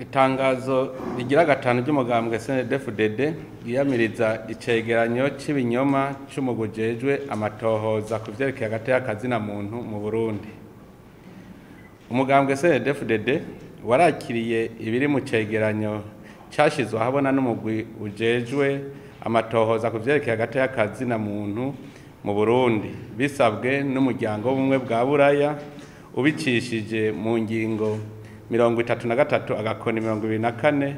Itangazo rigira gatanu ry'umugambwe CNDD-FDD yiyamiriza icegeranyo c'ibinyoma c'umugujejwe amatohoza ku vyerekeye hagati y'akazina muntu mu Burundi. Umugambwe CNDD-FDD warakiriye ibiri mu cegeranyo cashizwe ahabona n'umugwi ujejwe amatohoza ku vyerekeye hagati y'akazina muntu mu Burundi bisabwe n'umuryango w'ubumwe bwa Buraya ubicishije mu ngingo 33 agakoni 24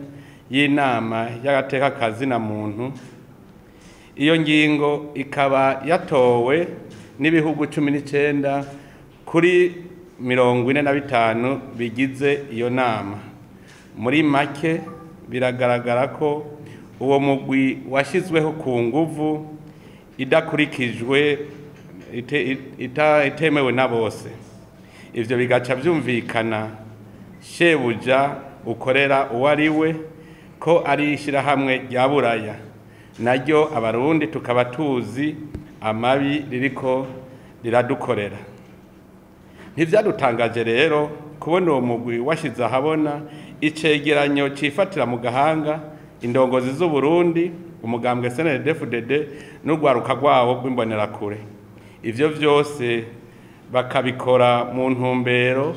y'inama y'agateka kazina muntu. Iyo ngingo ikaba yatowe n'ibihugu 19 kuri 45 bigize iyo nama. Muri make biragaragara ko uwo mugwi washizweho ku nguvu idakurikijwe itemewe na bose. Ivyo bigaca vyumvikana shebuja ukorera uwariwe ko ari ishirahamwe rya Buraya, naryo abarundi tukaba tuzi amabi ririko riradukorera. Ntivyadutangaje rero kubona uwo mugwi washize ahabona icegeranyo cifatira mu gahanga indongozi z'u Burundi, umugambwe CNDD-FDD n'urwaruka rwawo rw'imbonerakure. Ivyo vyose bakabikora mu ntumbero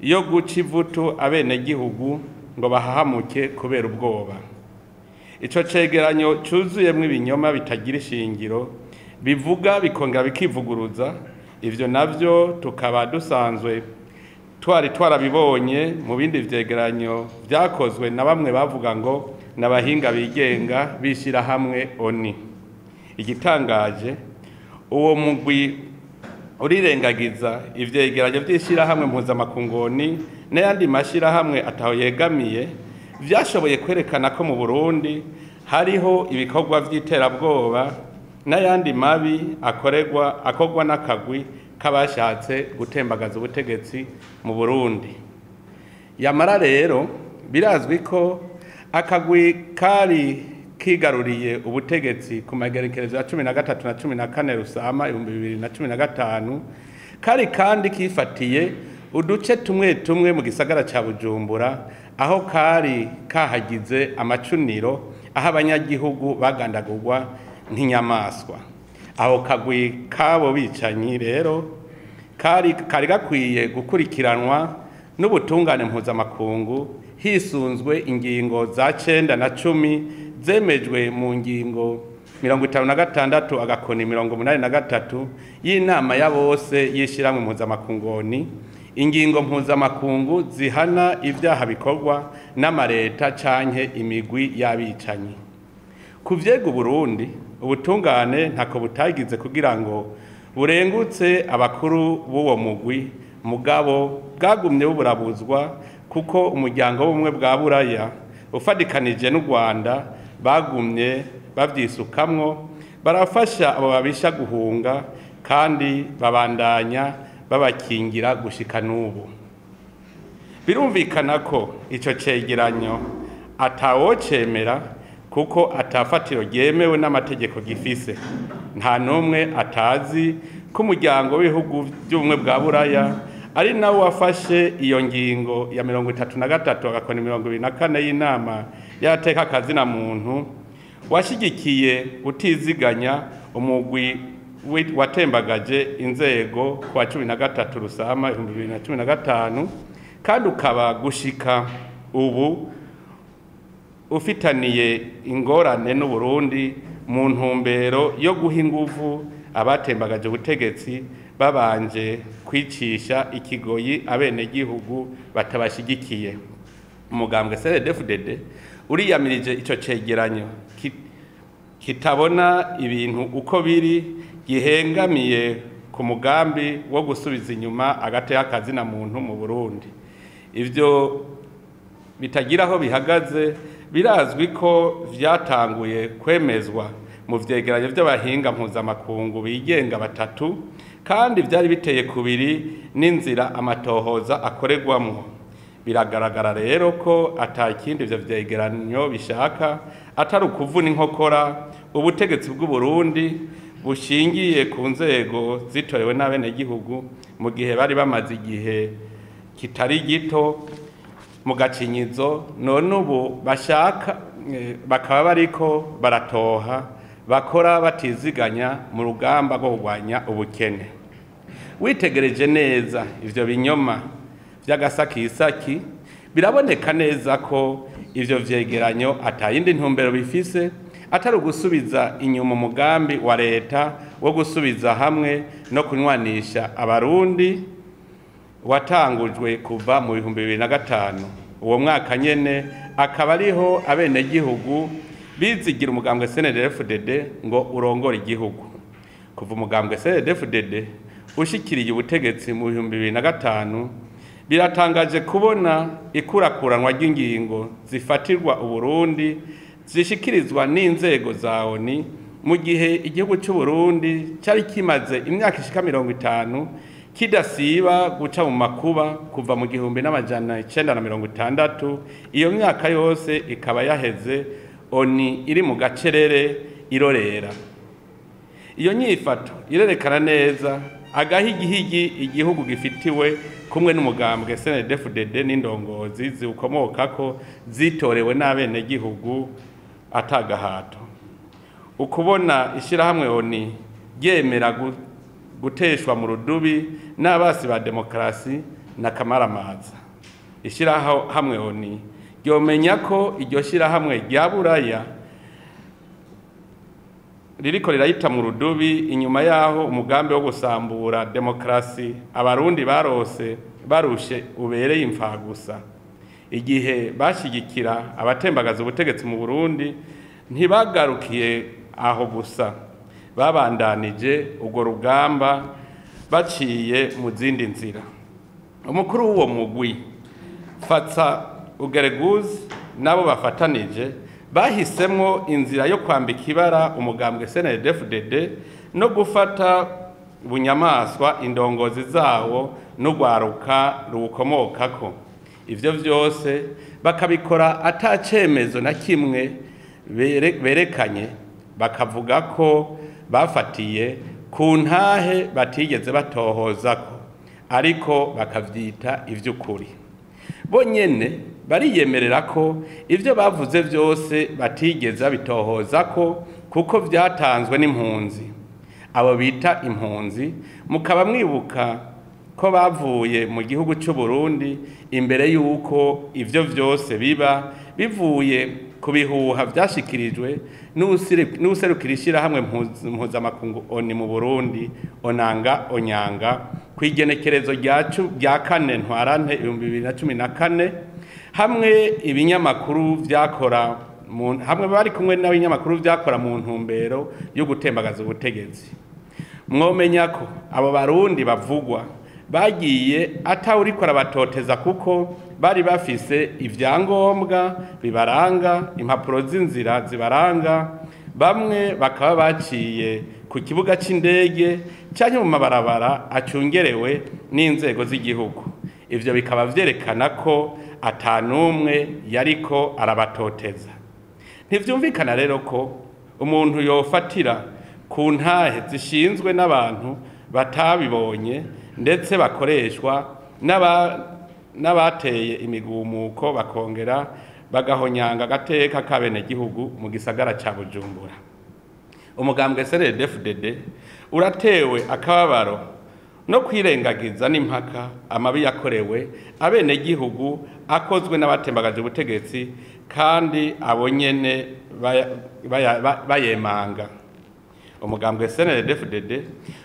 yo guca ivutu abenegihugu ngo bahahamuke kubera ubwoba. Ico cegeranyo cuzuyemwo ibinyoma bitagira ishingiro bivuga bikongera bikivuguruza. Ivyo navyo tukaba dusanzwe twarabibonye mu bindi vyegeranyo vyakozwe na bamwe bavuga ngo n'abahinga bigenga bishira hamwe ONI. Igitangaje uwo mugwi urirengagiza ivyegeranyo vy'ishira hamwe mpuzamakungoni n'ayandi mashira hamwe ataho yegamiye vyashoboye kwerekana ko mu Burundi hariho ibikorwa vy'iterabwoba n'ayandi mabi akorwa n'akagwi kabashatse gutembagaza ubutegetsi mu Burundi. Yamara rero birazwi ko akagwi kari kigaruriye ubutegetsi ku magerekerezo ya 13 na 14 Rusama 2015 kari kandi kifatiye uduce tumwe mu gisagara ca Bujumbura aho kari kahagize amacuniro aho abanyagihugu bagandagurwa nk'inyamaswa. Aho kagwi kabo bicanyi rero kari gakwiye gukurikiranwa n'ubutungane mpuzamakungu hisunzwe ingingo za 9 na 10 zemejwe mu ngingo 56 agakoni 83 y'inama ya bose yishiramwe mpuzamakungoni. Ingingo mpuzamakungu zihana ivyaha bikorwa n'amareta canke imigwi y'abicanyi. Kuvyega Burundi ubutungane ntako butagize kugira ngo burengutse abakuru b'uwo mugwi, mugabo bwagumye buburabuzwa kuko umuryango w'ubumwe bwa Buraya ufadikanije n'u Rwanda bagumye bavyisukamwo barafasha abo babisha guhunga kandi babandanya babakingira gushika n'ubu. Birumvikana ko ico cegeranyo atawocemera kuko atafatiro ryemewe n'amategeko gifise. Nta numwe atazi ko umuryango w'ibihugu by'ubumwe bwa Buraya ari nawo wafashe iyo ngingo ya 33 agakoni 24 y'inama y'agateka kazina muntu washigikiye utiziganya umugwi watembagaje inzego kwa 13 Rusama 2015 kandi ukaba gushika ubu ufitaniye ingorane n'u Burundi mu ntumbero yo guha inguvu abatembagaje ubutegetsi babanje kwicisha ikigoyi abenegihugu batabashigikiye. Umugambwe CNDD-FDD uriyamirije ico cegeranyo kitabona ibintu uko biri, gihengamiye ku mugambi wo gusubiza inyuma agateka kazina muntu mu Burundi. Ivyo bitagira aho bihagaze birazwi ko vyatanguye kwemezwa mu vyegeranyo vy'abahinga mpuzamakungu bigenga batatu kandi vyari biteye kubiri n'inzira amatohoza akorerwamwo. Biragaragara rero ko atakindi ivyo vyegeranyo bishaka atari ukuvuna inkokora ubutegetsi bw'u Burundi bushingiye ku nzego zitorewe n'abenegihugu mu gihe bari bamaze igihe kitari gito mu gacinyizo none ubu bashaka bakaba bariko baratoha bakora batiziganya mu rugamba rwo kurwanya ubukene. Witegereje neza ivyo binyoma vy'agasakisaki biraboneka neza ko ivyo vyegeranyo atayindi ntumbero bifise atari ugusubiza inyuma umugambi wa leta wo gusubiza hamwe no kunywanisha abarundi watangujwe kuva mu 2005. Uwo mwaka nyene akaba ariho abenegihugu bizigira umugambwe CNDD-FDD ngo urongore igihugu. Kuva umugambwe CNDD-FDD ushikiriye ubutegetsi mu 2005 biratangaje kubona ikurakuranwa ry'ingingo zifatirwa Uburundi zishikirizwa n'inzego za ONU mu gihe igihugu cy'u Burundi cyari kimaze imyaka ishika 50 kidasiba guca mu makuba kuva mu 1960. Iyo myaka yose ikaba yaheze ONU iri mu gacerere irorera. Iyo nyifato irerekana neza agahigihigi igihugu gifitiwe kumwe n'umugambwe CNDD-FDD n'indongozi ziwukomokako zitorewe n'abene gihugu atagahato. Ukubona ishirahamwe ONU ryemera guteshwa mu rudubi n'abasi ba demokrasi na kamaramaza. Ishirahamwe ONU ryomenya ko iryo shirahamwe rya Buraya ririko rirayita mu rudubi inyuma yaho umugambi wo gusambura demokrasi abarundi barushe ubereye imfagusa. Igihe bashigikira abatembagaza ubutegetsi mu Burundi ntibagarukiye aho gusa, babandanije urwo rugamba baciye mu zindi nzira. Umukuru w'uwo mugwi Fatsa Ugereguz nabo bafatanije bahisemwo inzira yo kwambika ibara umugambwe CNDD-FDD no gufata bunyamaswa indongozi zawo n'ugwaruka rukomokako. Ivyo vyose bakabikora atacemezo na kimwe berekanye, bakavuga ko bafatiye ku ntahe batigeze batohozako, ariko bakavyita ivy'ukuri. Bonyene bariyemerera ko ivyo bavuze vyose batigeze bitohozako kuko vyatanzwe n'impunzi. Abo bita impunzi mukaba mwibuka ko bavuye mu gihugu cy'u Burundi imbere yuko ivyo vyose biba bivuye ku bihuha vyashikirijwe n'userukira ishirahamwe mpuzamakungu ONU mu Burundi Onanga Onyanga kw'igenekerezo rya 4 Ntwarante 2014, hamwe ibinyamakuru vyakora hamwe bari kumwe n'abinyamakuru vyakora mu ntumbero yo gutembagaza ubutegetsi. Mwomenya ko abo barundi bavugwa bagiye atawuriko arabatoteza kuko bari bafise ivyangombwa bibaranga, impapuro z'inzira zibaranga. Bamwe bakaba baciye ku kibuga c'indege canke mu mabarabara acungerewe n'inzego z'igihugu. Ivyo bikaba vyerekana ko atanumwe yariko arabatoteza. Ntivyumvikana rero ko umuntu yofatira ku ntahe zishinzwe n'abantu batabibonye ndetse bakoreshwa n'abateye imigumuko bakongera bagahonyanga agateka kabene gihugu mu gisagara ca Bujumbura. Umugambwe CNDD-FDD uratewe akababaro no kwirengagiza n'impaka amabi yakorewe abene gihugu akozwe n'abatembagaje ubutegetsi kandi abonyene bayemanga. Umugambwe CNDD-FDD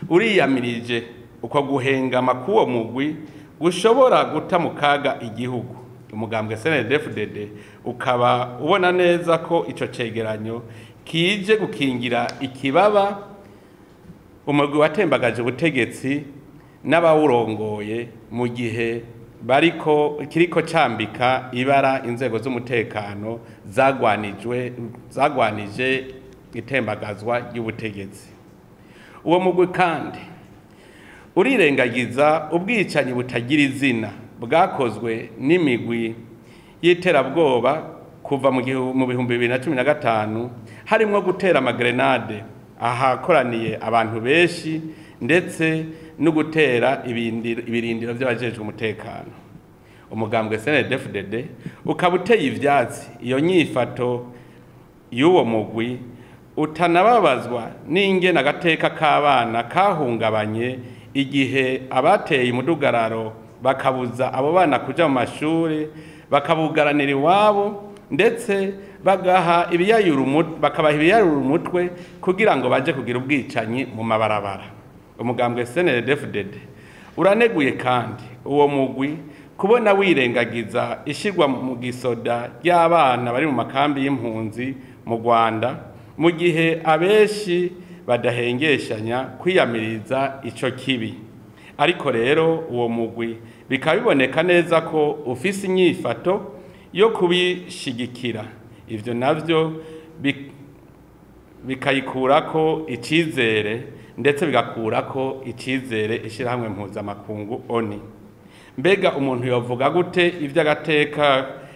uriyamirije uko guhengama kuwo mugwi gushobora guta mu kaga igihugu. Umugambwe CNDD-FDD ukaba ubona neza ko ico cegeranyo kije gukingira ikibaba umugwi watembagaje ubutegetsi n'abawurongoye mu gihe kiriko cambika ibara inzego z'umutekano zagwanije itembagazwa ry'ubutegetsi. Uwo mugwi kandi urirengagiza ubwicanyi butagira izina bwakozwe n'imigwi y'iterabwoba kuva mu 2015 harimo gutera amagrenade ahakoraniye abantu benshi ndetse no gutera ibirindiro by'abajejwe umutekano. umugambwe CNDD-FDD ukaba uteye ivyatsi iyo nyifato y'uwo mugwi, utanababazwa n'ingene agateka k'abana kahungabanye igihe abateye imudugararo bakabuza abo bana kuja mu mashuri, bakabugaranira iwabo, ndetse bakabaha ibiyayura umutwe kugira ngo baje kugira ubwicanyi mu mabarabara. Umugambwe CNDD-FDD uraneguye kandi uwo mugwi kubona wirengagiza ishirwa mu gisoda ry'abana bari mu makambi y'impunzi mu Rwanda, mu gihe abenshi badahengeshanya kwiyamiriza ico kibi. Ariko rero uwo mugwi bikaba biboneka neza ko ufise inyifato yo kubishigikira, ivyo navyo bikayikurako icizere, ndetse bigakurako icizere ishirahamwe mpuzamakungu ONU. Mbega umuntu yovuga gute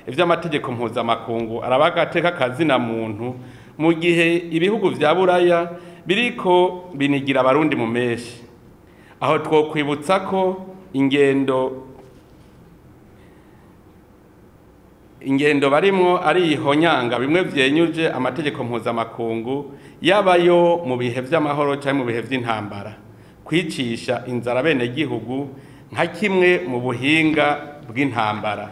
ivy'amategeko mpuzamakungu araba agateka kazina muntu mu gihe ibihugu vya Buraya biriko binigira abarundi mu meshi? Aho twokwibutsa ko ingendo barimwo ari ihonyanga bimwe vyenyuje amategeko mpuzamakungu, yabayo mu bihe vy'amahoro canke mu bihe vy'intambara, kwicisha inzara bene gihugu nka kimwe mu buhinga bw'intambara.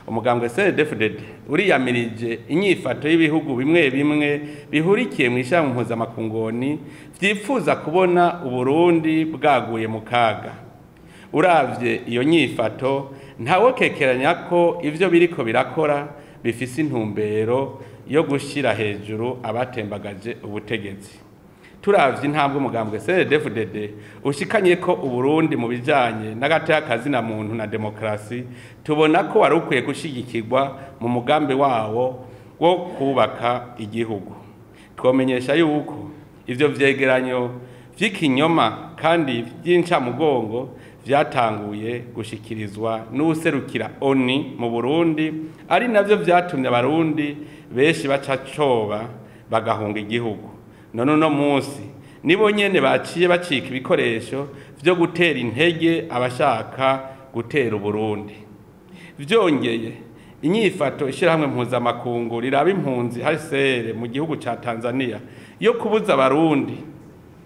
Umugambwe CNDD-FDD uriyamirije inyifato y'ibihugu bimwe bimwe bihurikiye mu ishirahamwe mpuzamakungu ONU vyifuza kubona Uburundi bwaguye mu kaga. Uravye iyo nyifato ntawe kekeranya ko ivyo biriko birakora bifise intumbero yo gushira hejuru abatembagaje ubutegetsi. Turavye intambwe umugambwe CNDD-FDD ushikanye ko Uburundi mu bijanye n'agateka kazina muntu na demokrasi, tubona ko wari ukwiye gushigikirwa mu mugambi wawo wo kubaka igihugu. Twomenyesha yuko ivyo vyegeranyo vy'ikinyoma kandi vy'incamugongo vyatanguye gushikirizwa n'userukira ONU mu Burundi, ari navyo vyatumye abarundi benshi bacacoba bagahunga igihugu. None uno munsi nibo nyene baciye bacika ibikoresho vyo gutera intege abashaka gutera Uburundi. Vyongeye inyifato ishirahamwe mpuzamakungu riraba impunzi HCR mu gihugu ca Tanzania yo kubuza abarundi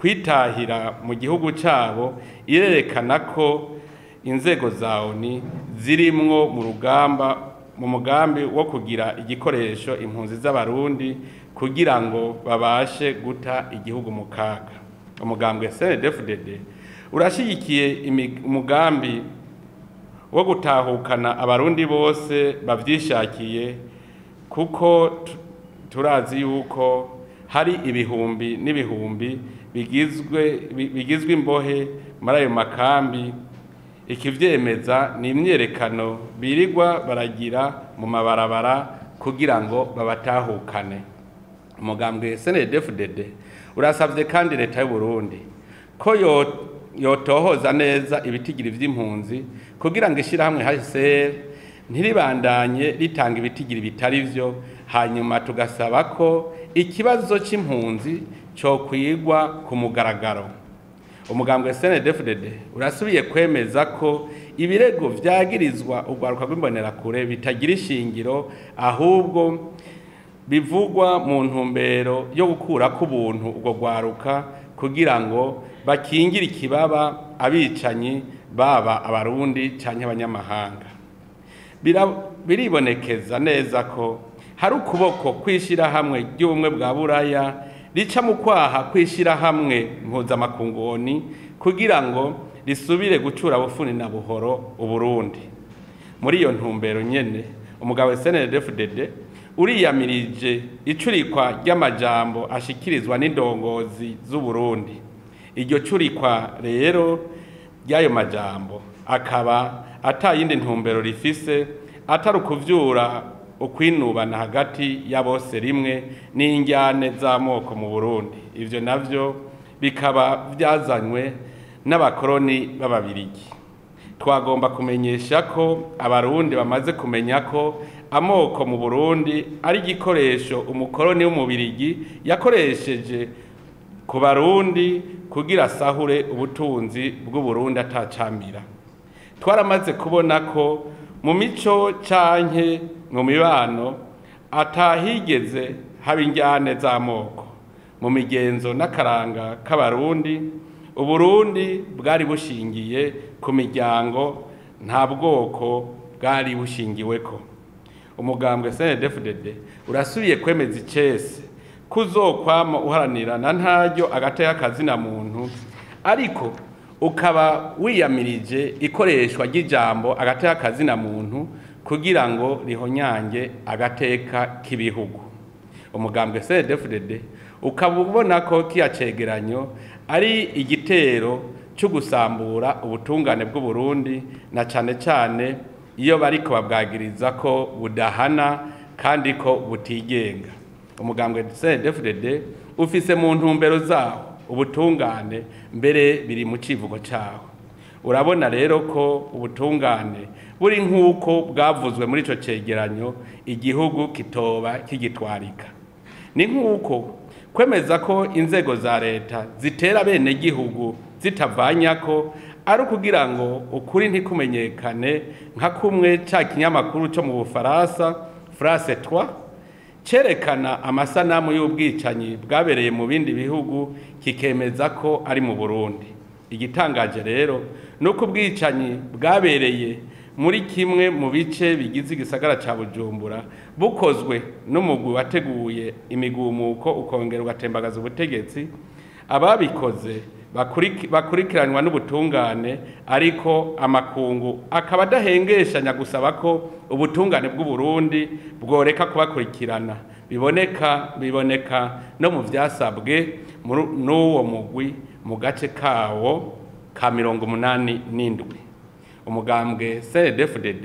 kwitahira mu gihugu cabo irerekana ko inzego za ONU zirimwo mu mugambi wo kugira igikoresho impunzi z'abarundi kugira ngo babashe guta igihugu mu kaga. Umugambwe CNDD-FDD urashigikiye umugambi wo gutahukana abarundi bose bavyishakiye, kuko turazi yuko hari ibihumbi n'ibihumbi bigizwe imbohe muri ayo makambi. Ikivyemeza ni imyerekano birirwa baragira mu mabarabara kugira ngo babatahukane. Umugambwe CNDD-FDD urasavye kandi leta y'u Burundi ko yotohoza neza ibitigiri vy'impunzi kugira ngo ishirahamwe HCR ntiribandanye ritanga ibitigiri bitari vyo, hanyuma tugasaba ko ikibazo c'impunzi cyo kwigwa ku mugaragaro. Umugambwe CNDD-FDD urasubiye kwemeza ko ibirego vyagirizwa urwaruka rw'imbonerakure bitagira ishingiro, ahubwo bivugwa mu ntumbero yo gukura ku buntu ubwo rwaruka kugira ngo bakingire ikibaba abicanyi baba abarundi canke abanyamahanga. Biribonekeza neza ko hari ukuboko kwishirahamwe ry'ubumwe bwa Buraya rica mu kwaha kwishirahamwe mpuzamakungu ONU kugira ngo risubire gucura bufuni na buhoro Uburundi. Muri iyo ntumbero nyene umugabo CNDD-FDD uriyamirije icurikwa ry'amajambo ashikirizwa n'indongozi z'u Burundi. Iryo curikwa rero y'ayo majambo akaba atayindi ntumbero rifise atari ukuvyura ukwinubana hagati ya bose rimwe n'injyane z'amoko mu Burundi. Ivyo navyo bikaba vyazanywe n'abakoroni b'Ababirigi. Twagomba kumenyesha ko abarundi bamaze kumenya ko amoko mu Burundi ari igikoresho umukoroni w'Umubirigi yakoresheje ku Barundi kugira sahure ubutunzi bw'u Burundi atacamira. twaramaze kubona ko mu mico canke mu mibano atahigeze haba injyane z'amoko mu migenzo n'akaranga k'abarundi. Uburundi bwari bushingiye ku miryango, nta bwoko bwari bushingiweko. Umugambwe CNDD-FDD urasubiye kwemeza icese kuzokwama uharanira na ntaryo agateka kazina muntu, ariko ukaba wiyamirije ikoreshwa ry'ijambo agateka kazina muntu kugira ngo rihonyange agateka k'ibihugu. Umugambwe CNDD-FDD ukaba ubona ko kiya cegeranyo ari igitero cyo gusambura ubutungane bw'u Burundi, na cane cane iyo bariko babwagiriza ko budahana kandi ko butigenga. Umugambwe CNDD-FDD ufise mu ntumbero zawo ubutungane mbere biri mu civugo cawo. Urabona rero ko ubutungane buri nk'uko bwavuzwe muri ico cegeranyo igihugu kitoba kigitwarika. Ni nk'uko kwemeza ko inzego za leta zitera bene gihugu zitavanyako ari ukugira ngo ukuri ntikumenyekane, nka kumwe ca kinyamakuru cyo mu Bufaransa France 3 cerekana amasanamu y'ubwicanyi bwabereye mu bindi bihugu kikemeza ko ari mu Burundi. Igitangaje rero nuko ubwicanyi bwabereye muri kimwe mu bice bigize igisagara ca Bujumbura bukozwe n'umugwi wateguye imigumuko ukongera ugatembagaza ubutegetsi. Ababikoze bakurikiranwa n'ubutungane, ariko amakungu akaba adahengeshanya gusaba ko ubutungane bw'u Burundi bworeka kubakurikirana. Biboneka no mu vyasabwe n'uwo mugwi mu gace kawo ka 87. Umugambwe CNDD-FDD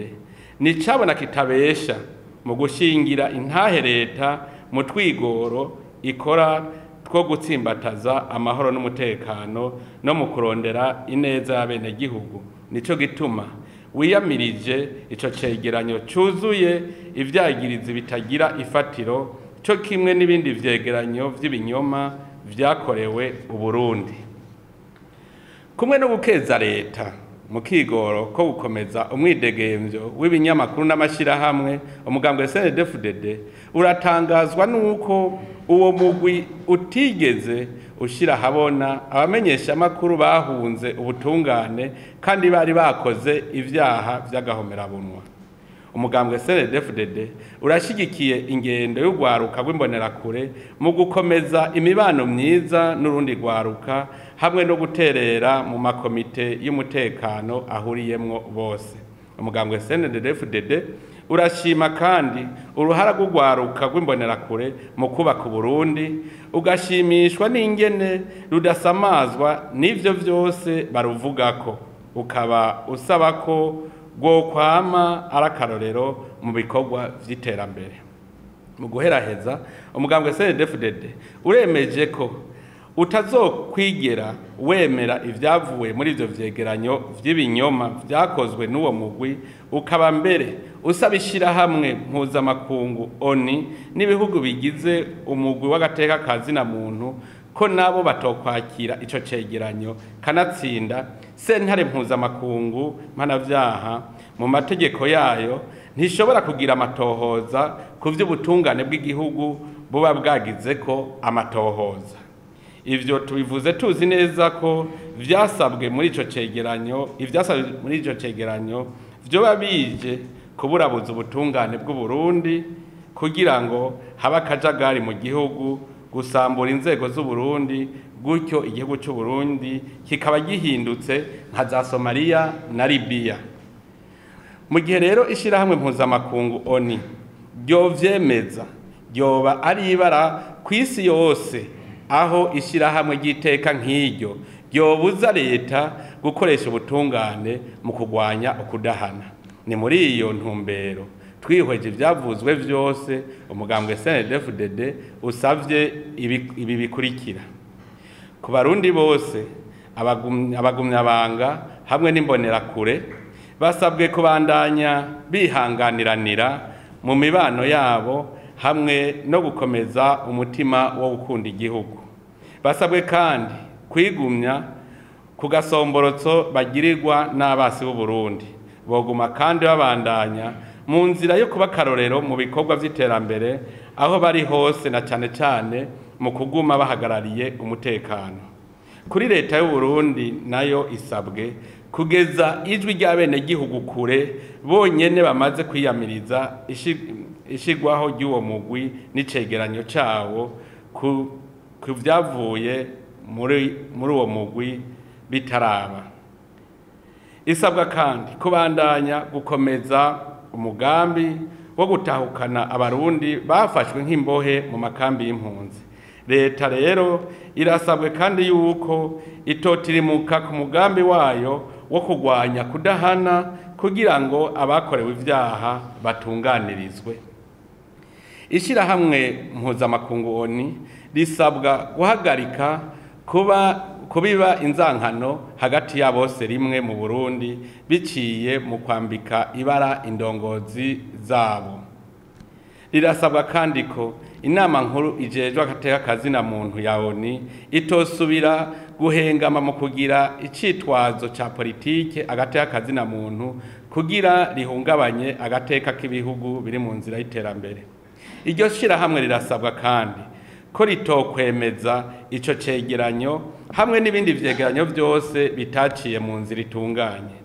ni cabona kitabesha mu gushingira intahe leta mu twigoro ikora two gutsimbataza amahoro n'umutekano no mu kurondera ineza y'abene gihugu. Nico gituma wiyamirije ico cegeranyo cuzuye ivyagirizi bitagira ifatiro, co kimwe n'ibindi vyegeranyo vy'ibinyoma vyakorewe u Burundi. Kumwe no gukeza leta mu kigoro ko gukomeza umwidegemvyo w'ibinyamakuru n'amashirahamwe, umugambwe CNDD-FDD uratangazwa nuko uwo mugwi utigeze ushira habona abamenyesha makuru bahunze ubutungane kandi bari bakoze ivyaha vy'agahomerabunwa. Umugambwe CNDD-FDD urashigikiye ingendo y'ugwaruka rw'imbonerakure mu gukomeza imibano myiza n'urundi gwaruka, hamwe no guterera mu makomite y'umutekano ahuriyemwo bose. Umugambwe CNDD-FDD urashima kandi uruhara rw'ugwaruka rw'imbonerakure mu kubaka Burundi, ugashimishwa n'ingene rudasamazwa n'ivyo vyose baruvugako, ukaba usaba ko gwokwama arakarorero mu bikorwa vy'iterambere. Mu guheraheza, umugambwe CNDD-FDD uremeje ko utazokwigera wemera ivyavuye muri ivyo vyegeranyo vy'ibinyoma vyakozwe n'uwo mugwi, ukaba mbere usaba ishirahamwe mpuzamakungu ONU n'ibihugu bigize umugwi w'agateka kazina muntu ko nabo batokwakira ico cegeranyo, kanatsinda sentare mpuzamakungu mpanavyaha mu mategeko yayo ntishobora kugira amatohoza ku vy'ubutungane bw'igihugu buba bwagize ko amatohoza. Ivyo tubivuze tuzi neza ko vyasabwe muri ico cegeranyo, ivyasabwe muri ico cegeranyo vyoba bije kuburabuza ubutungane bw'u Burundi kugira ngo haba akajagari mu gihugu, gusambura inzego z'u Burundi, gutyo igihugu cy'u Burundi kikaba gihindutse nka za Somalia na Libya. Mu gihe rero ishirahamwe mpuzamakungu ONU ryo vyemeza, ryoba ari ibara kw'isi yose aho ishirahamwe ry'iteka nk'iryo ryobuza leta gukoresha ubutungane mu kugwanya ukudahana. Ni muri iyo ntumbero twihweje ivyavuzwe vyose, umugambwe CNDD-FDD usavye ibi bikurikira: ku Barundi bose, abagumyabanga hamwe n'imbonerakure basabwe kubandanya bihanganiranira mu mibano yabo hamwe no gukomeza umutima wo gukunda igihugu. Basabwe kandi ku gasomborotso bagirirwa n'abasi b'u Burundi. Boguma kandi babandanya mu nzira yo kuba akarorero mu bikorwa vy'iterambere aho bari hose, na cane cane mu kuguma bahagarariye umutekano. Kuri leta y'u Burundi nayo isabwe kugeza ijwi ry'abene gihugu kure bonyene bamaze kwiyamiriza ishigwaho ry'uwo mugwi n'icegeranyo cawo ku vyavuye muri uwo mugwi bitaraba. Isabwa kandi kubandanya gukomeza umugambi wo gutahukana abarundi bafashwe nk'imbohe mu makambi y'impunzi. Leta rero irasabwe kandi yuko itotirimuka ku mugambi wayo wo kugwanya kudahana kugira ngo abakorewe ivyaha batunganirizwe. Ishirahamwe mpuzamakungu ONU risabwa guhagarika kubiba inzankano hagati ya bose rimwe mu Burundi biciye mu kwambika ibara indongozi zabo. Rirasabwa kandi ko inama nkuru ijejwe agateka kazina muntu ya ONU itosubira guhengama mu kugira icitwazo ca politike agateka kazina muntu kugira rihungabanye agateka k'ibihugu biri mu nzira y'iterambere. Iryo shirahamwe rirasabwa kandi ko ritokwemeza ico cegeranyo hamwe n'ibindi vyegeranyo vyose bitaciye mu nzira itunganye.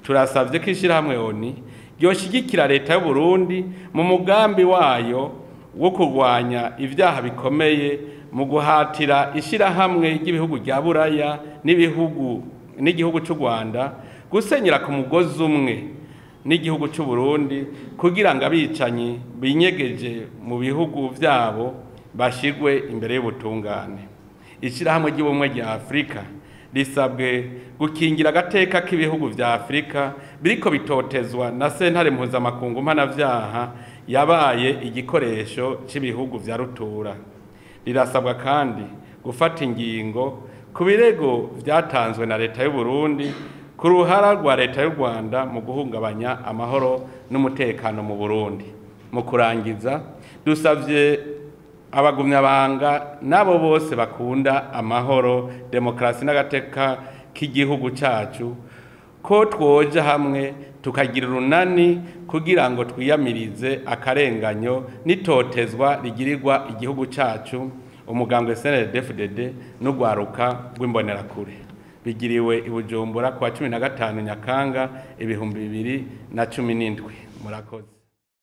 Turasavye ko ishirahamwe ONU ryoshigikira leta y'u Burundi mu mugambi wayo wo kurwanya ivyaha bikomeye mu guhatira ishirahamwe ry'ibihugu rya Buraya n'igihugu c'u Rwanda gusenyera ku mugozi umwe n'igihugu c'u Burundi kugira ngo abicanyi binyegeje mu bihugu vyabo bashigwe imbere y'ubutungane. Ishirahamwe ry'ubumwe rya Afrika risabwe gukingira agateka k'ibihugu vya Afrika biriko bitotezwa na sentare mpuzamakungu mpanavyaha yabaye igikoresho c'ibihugu vya rutura. Rirasabwa kandi gufata ingingo ku birego vyatanzwe na leta y'u Burundi ku ruhara rwa leta y'u Rwanda mu guhungabanya amahoro n'umutekano mu Burundi. Mu kurangiza, dusavye abagumyabanga nabo bose bakunda amahoro, demokrasi n'agateka k'igihugu cacu ko twoja hamwe tukagira urunani kugira ngo twiyamirize akarenganyo n'itotezwa rigirirwa igihugu cacu. Umugambwe CNDD-FDD n'ugwaruka rw'imbonerakure bigiriwe i Bujumbura kwa 15 Nyakanga 2017. Murakoze.